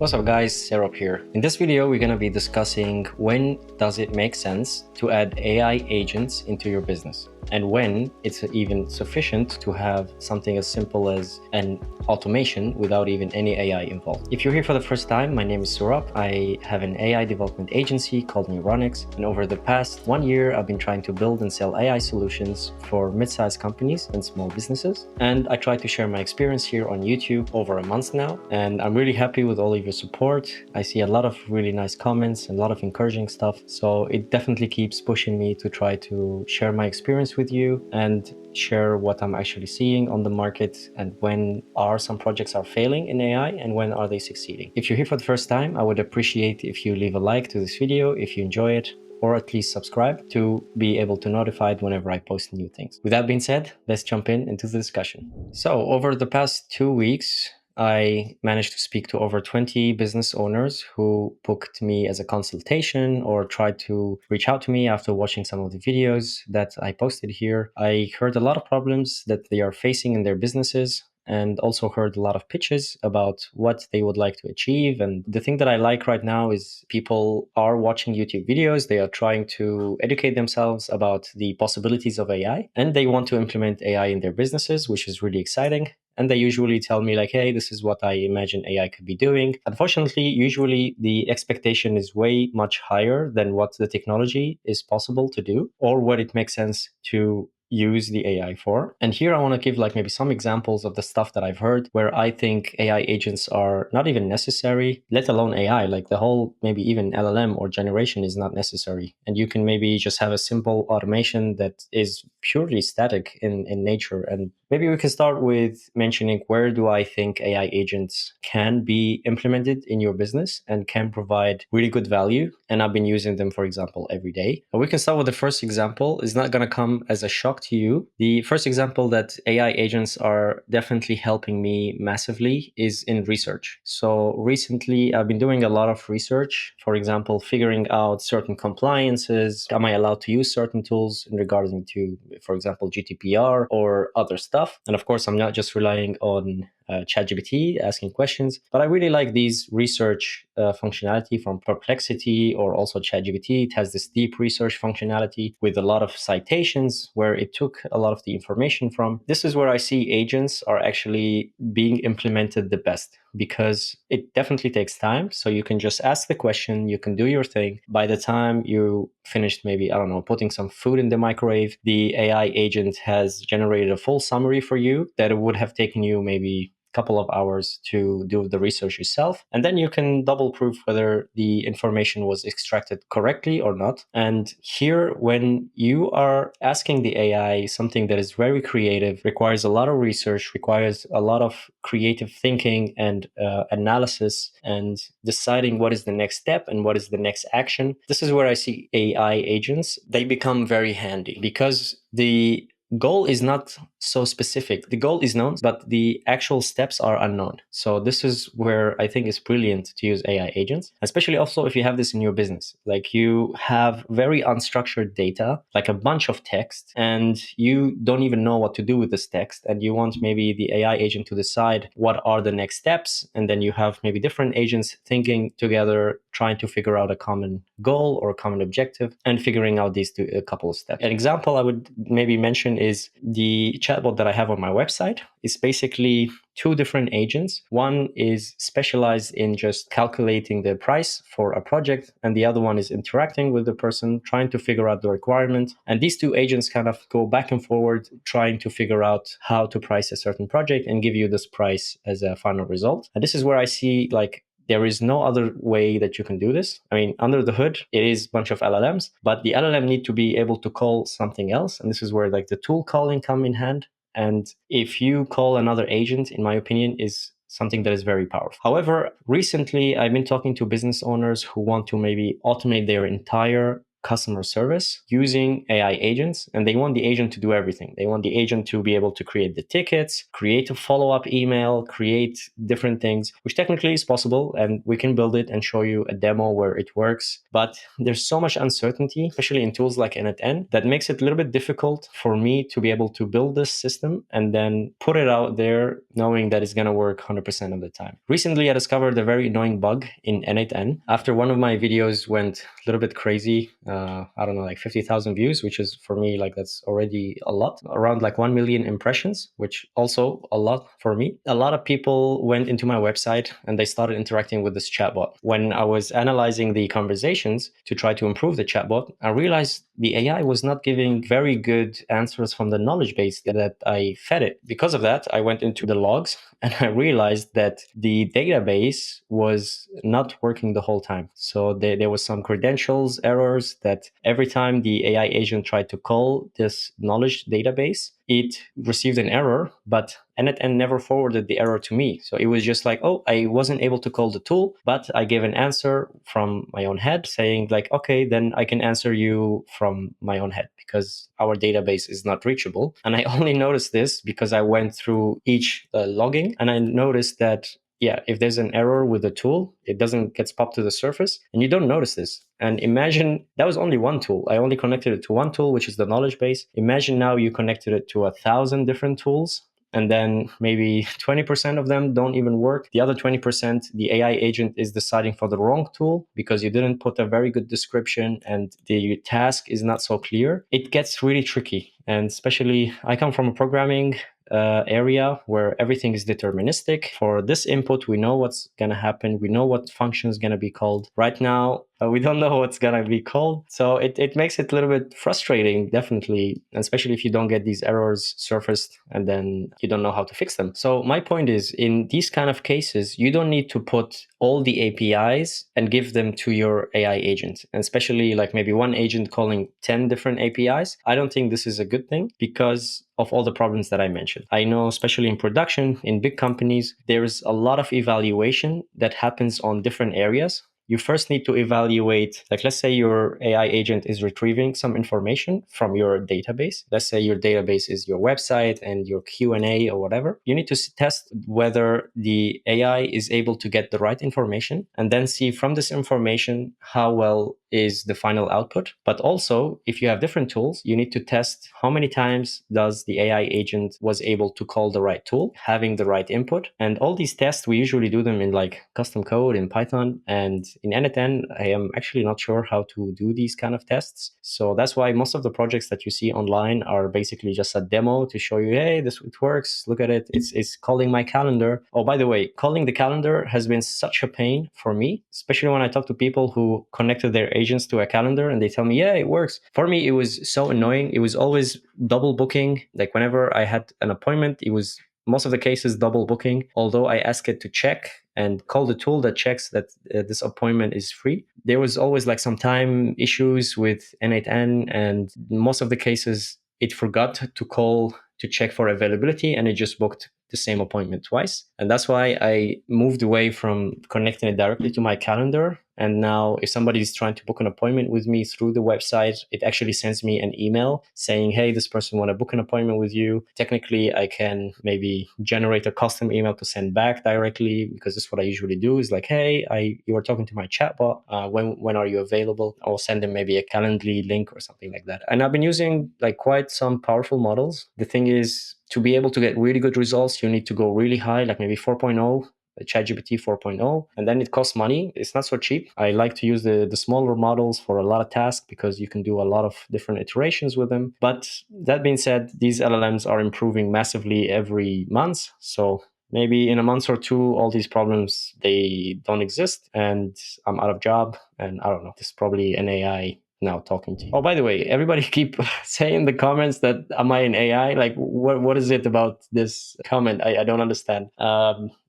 What's up guys, Serop here. In this video, we're going to be discussing when does it make sense to add AI agents into your business and when it's even sufficient to have something as simple as an automation without even any AI involved. If you're here for the first time, my name is Serop. I have an AI development agency called Neuronix, and over the past 1 year, I've been trying to build and sell AI solutions for mid-sized companies and small businesses. And I try to share my experience here on YouTube over a month now, and I'm really happy with all of your support. I see a lot of really nice comments and a lot of encouraging stuff, so it definitely keeps pushing me to try to share my experience with you and share what I'm actually seeing on the market and when are some projects are failing in AI and when are they succeeding. If you're here for the first time, I would appreciate if you leave a like to this video if you enjoy it, or at least subscribe to be able to notified whenever I post new things. With that being said, let's jump into the discussion. So over the past 2 weeks, I managed to speak to over 20 business owners who booked me as a consultation or tried to reach out to me after watching some of the videos that I posted here. I heard a lot of problems that they are facing in their businesses, and also heard a lot of pitches about what they would like to achieve. And the thing that I like right now is people are watching YouTube videos, they are trying to educate themselves about the possibilities of AI, and they want to implement AI in their businesses, which is really exciting. And they usually tell me like, hey, this is what I imagine AI could be doing. Unfortunately, usually the expectation is way much higher than what the technology is possible to do or what it makes sense to use the AI for. And here I want to give like maybe some examples of the stuff that I've heard where I think AI agents are not even necessary, let alone AI, like the whole maybe even LLM or generation is not necessary. And you can maybe just have a simple automation that is purely static in nature. And maybe we can start with mentioning where do I think AI agents can be implemented in your business and can provide really good value. And I've been using them, for example, every day. And we can start with the first example. It's not going to come as a shock to you. The first example that AI agents are definitely helping me massively is in research. So recently I've been doing a lot of research, for example, figuring out certain compliances. Am I allowed to use certain tools in regarding to, for example, GDPR or other stuff? And of course, I'm not just relying on ChatGPT asking questions, but I really like these research functionality from Perplexity or also ChatGPT. It has this deep research functionality with a lot of citations where it took a lot of the information from. This is where I see agents are actually being implemented the best, because it definitely takes time. So you can just ask the question, you can do your thing. By the time you finished, maybe, I don't know, putting some food in the microwave, the AI agent has generated a full summary for you that it would have taken you maybe couple of hours to do the research yourself. And then you can double proof whether the information was extracted correctly or not. And here, when you are asking the AI something that is very creative, requires a lot of research, requires a lot of creative thinking and analysis and deciding what is the next step and what is the next action, this is where I see AI agents. They become very handy because the goal is not so specific. The goal is known, but the actual steps are unknown. So this is where I think it's brilliant to use AI agents, especially also if you have this in your business. Like you have very unstructured data, like a bunch of text, and you don't even know what to do with this text. And you want maybe the AI agent to decide what are the next steps. And then you have maybe different agents thinking together, trying to figure out a common goal or a common objective and figuring out these a couple of steps. An example I would maybe mention is the chatbot that I have on my website. It's basically 2 different agents. One is specialized in just calculating the price for a project, and the other one is interacting with the person, trying to figure out the requirement. And these 2 agents kind of go back and forward, trying to figure out how to price a certain project and give you this price as a final result. And this is where I see like there is no other way that you can do this. I mean, under the hood, it is a bunch of LLMs, but the LLM need to be able to call something else. And this is where like the tool calling come in hand. And if you call another agent, in my opinion, is something that is very powerful. However, recently I've been talking to business owners who want to maybe automate their entire customer service using AI agents, and they want the agent to do everything. They want the agent to be able to create the tickets, create a follow-up email, create different things, which technically is possible, and we can build it and show you a demo where it works. But there's so much uncertainty, especially in tools like n8n, that makes it a little bit difficult for me to be able to build this system and then put it out there knowing that it's going to work 100% of the time. Recently, I discovered a very annoying bug in n8n. After one of my videos went a little bit crazy, I don't know, like 50,000 views, which is for me, like that's already a lot, around like 1 million impressions, which also a lot for me. A lot of people went into my website and they started interacting with this chatbot. When I was analyzing the conversations to try to improve the chatbot, I realized the AI was not giving very good answers from the knowledge base that I fed it. Because of that, I went into the logs and I realized that the database was not working the whole time. So there was some credentials errors that every time the AI agent tried to call this knowledge database, it received an error, but n8n never forwarded the error to me. So it was just like, oh, I wasn't able to call the tool, but I gave an answer from my own head saying like, okay, then I can answer you from my own head because our database is not reachable. And I only noticed this because I went through each logging and I noticed that yeah, if there's an error with the tool, it doesn't get popped to the surface and you don't notice this. And imagine that was only one tool. I only connected it to one tool, which is the knowledge base. Imagine now you connected it to 1,000 different tools and then maybe 20% of them don't even work. The other 20%, the AI agent is deciding for the wrong tool because you didn't put a very good description and the task is not so clear. It gets really tricky. And especially, I come from a programming area where everything is deterministic. For this input, we know what's going to happen. We know what function is going to be called. Right now, we don't know what's going to be called. So it makes it a little bit frustrating, definitely, especially if you don't get these errors surfaced and then you don't know how to fix them. So my point is, in these kind of cases, you don't need to put all the APIs and give them to your AI agent, and especially like maybe one agent calling 10 different APIs. I don't think this is a good thing because of all the problems that I mentioned. I know, especially in production, in big companies, there's a lot of evaluation that happens on different areas. You first need to evaluate, like let's say your AI agent is retrieving some information from your database. Let's say your database is your website and your Q&A or whatever. You need to test whether the AI is able to get the right information and then see from this information how well is the final output. But also, if you have different tools, you need to test how many times does the AI agent was able to call the right tool, having the right input. And all these tests, we usually do them in like custom code in Python. And in n8n, I am actually not sure how to do these kind of tests. So that's why most of the projects that you see online are basically just a demo to show you, hey, this it works. Look at it. It's calling my calendar. Oh, by the way, calling the calendar has been such a pain for me, especially when I talk to people who connected their agents to a calendar and they tell me, yeah, it works. For me, it was so annoying. It was always double booking. Like whenever I had an appointment, it was most of the cases double booking, although I ask it to check and call the tool that checks that this appointment is free. There was always like some time issues with n8n, and most of the cases it forgot to call to check for availability and it just booked the same appointment twice. And that's why I moved away from connecting it directly to my calendar. And now if somebody is trying to book an appointment with me through the website, it actually sends me an email saying, hey, this person want to book an appointment with you. Technically, I can maybe generate a custom email to send back directly, because this is what I usually do is like, hey, you were talking to my chatbot. When are you available? I'll send them maybe a Calendly link or something like that. And I've been using like quite some powerful models. The thing is, to be able to get really good results, you need to go really high, like maybe 4.0, ChatGPT 4.0, and then it costs money. It's not so cheap. I like to use the smaller models for a lot of tasks because you can do a lot of different iterations with them. But that being said, these LLMs are improving massively every month. So maybe in a month or two, all these problems, they don't exist and I'm out of job. And I don't know, this is probably an AI now talking to you. Oh, by the way, everybody keep saying in the comments that am I an AI? Like, what is it about this comment? I don't understand.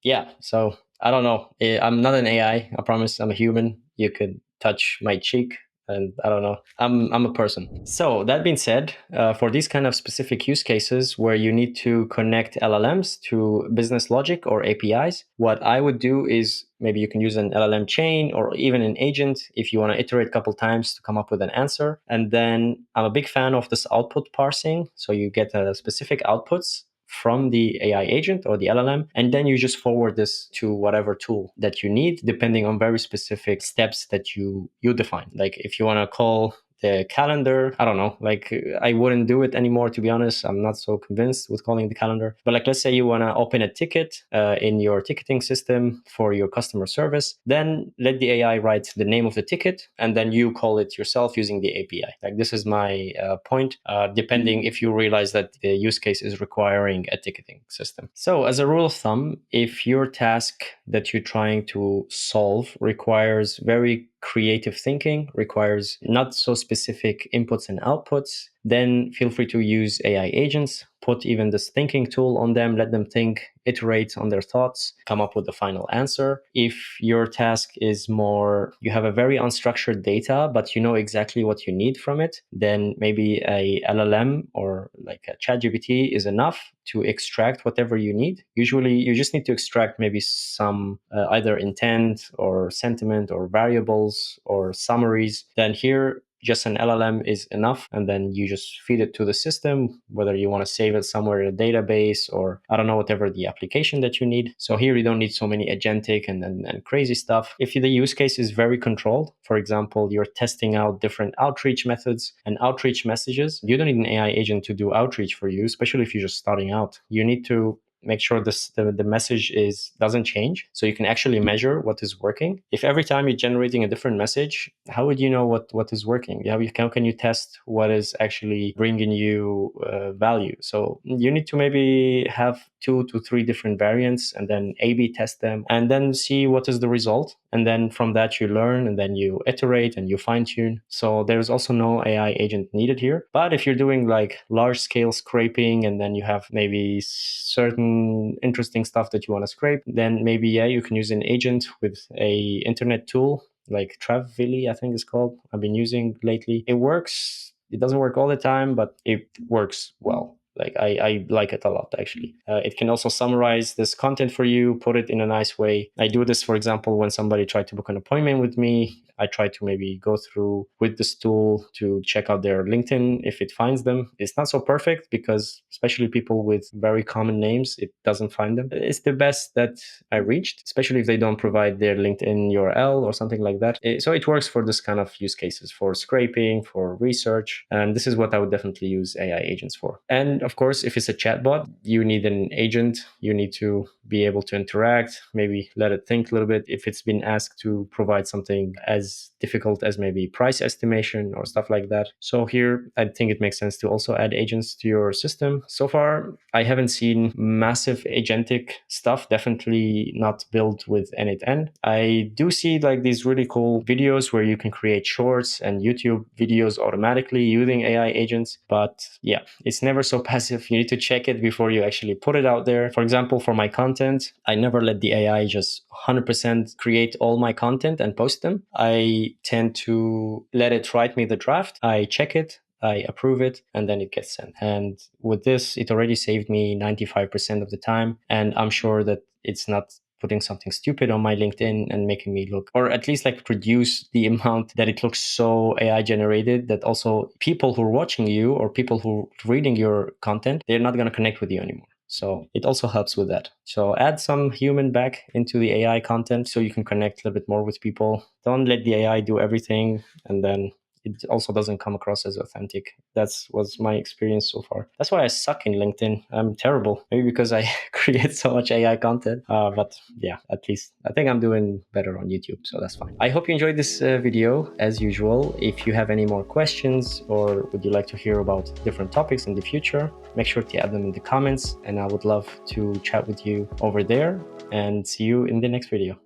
Yeah, so I don't know. I'm not an AI. I promise I'm a human. You could touch my cheek. and I don't know, I'm a person. So that being said, for these kind of specific use cases where you need to connect LLMs to business logic or APIs, what I would do is maybe you can use an LLM chain or even an agent if you want to iterate a couple times to come up with an answer. And then I'm a big fan of this output parsing. So you get specific outputs from the AI agent or the LLM, and then you just forward this to whatever tool that you need, depending on very specific steps that you define. Like if you want to call the calendar, I don't know, like I wouldn't do it anymore, to be honest. I'm not so convinced with calling the calendar. But like, let's say you want to open a ticket in your ticketing system for your customer service, then let the AI write the name of the ticket, and then you call it yourself using the API. Like this is my point, depending if you realize that the use case is requiring a ticketing system. So as a rule of thumb, if your task that you're trying to solve requires very creative thinking, requires not so specific inputs and outputs, then feel free to use AI agents. Put even this thinking tool on them, let them think, iterate on their thoughts, come up with the final answer. If your task is more, you have a very unstructured data, but you know exactly what you need from it, then maybe a LLM or like a ChatGPT is enough to extract whatever you need. Usually you just need to extract maybe some either intent or sentiment or variables or summaries. Then here just an LLM is enough. And then you just feed it to the system, whether you want to save it somewhere in a database or I don't know, whatever the application that you need. So here you don't need so many agentic and crazy stuff. If the use case is very controlled, for example, you're testing out different outreach methods and outreach messages, you don't need an AI agent to do outreach for you, especially if you're just starting out. You need to make sure the message doesn't change, so you can actually measure what is working. If every time you're generating a different message, how would you know what is working? How can you test what is actually bringing you value? So you need to maybe have 2 to 3 different variants and then A/B test them and then see what is the result. And then from that you learn and then you iterate and you fine tune. So there's also no AI agent needed here. But if you're doing like large scale scraping and then you have maybe certain interesting stuff that you want to scrape, then maybe, yeah, you can use an agent with a internet tool like Travili, I think it's called. I've been using lately. It works. It doesn't work all the time, but it works well. Like I like it a lot, actually. It can also summarize this content for you, put it in a nice way. I do this, for example, when somebody tried to book an appointment with me. I try to maybe go through with this tool to check out their LinkedIn if it finds them. It's not so perfect because especially people with very common names, it doesn't find them. It's the best that I reached, especially if they don't provide their LinkedIn URL or something like that. So it works for this kind of use cases, for scraping, for research. And this is what I would definitely use AI agents for. And of course, if it's a chatbot, you need an agent. You need to be able to interact, maybe let it think a little bit. If it's been asked to provide something as difficult as maybe price estimation or stuff like that. So here, I think it makes sense to also add agents to your system. So far, I haven't seen massive agentic stuff, definitely not built with n8n. I do see like these really cool videos where you can create shorts and YouTube videos automatically using AI agents. But yeah, it's never so passive. You need to check it before you actually put it out there. For example, for my content, I never let the AI just 100% create all my content and post them. I tend to let it write me the draft. I check it, I approve it, and then it gets sent. And with this, it already saved me 95% of the time. And I'm sure that it's not putting something stupid on my LinkedIn and making me look, or at least like reduce the amount that it looks so AI generated that also people who are watching you or people who are reading your content, they're not going to connect with you anymore. So it also helps with that. So add some human back into the AI content so you can connect a little bit more with people. Don't let the AI do everything, and then it also doesn't come across as authentic. That was my experience so far. That's why I suck in LinkedIn. I'm terrible. Maybe because I create so much AI content. But yeah, at least I think I'm doing better on YouTube, so that's fine. I hope you enjoyed this video as usual. If you have any more questions or would you like to hear about different topics in the future, make sure to add them in the comments, and I would love to chat with you over there, and see you in the next video.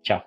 Ciao.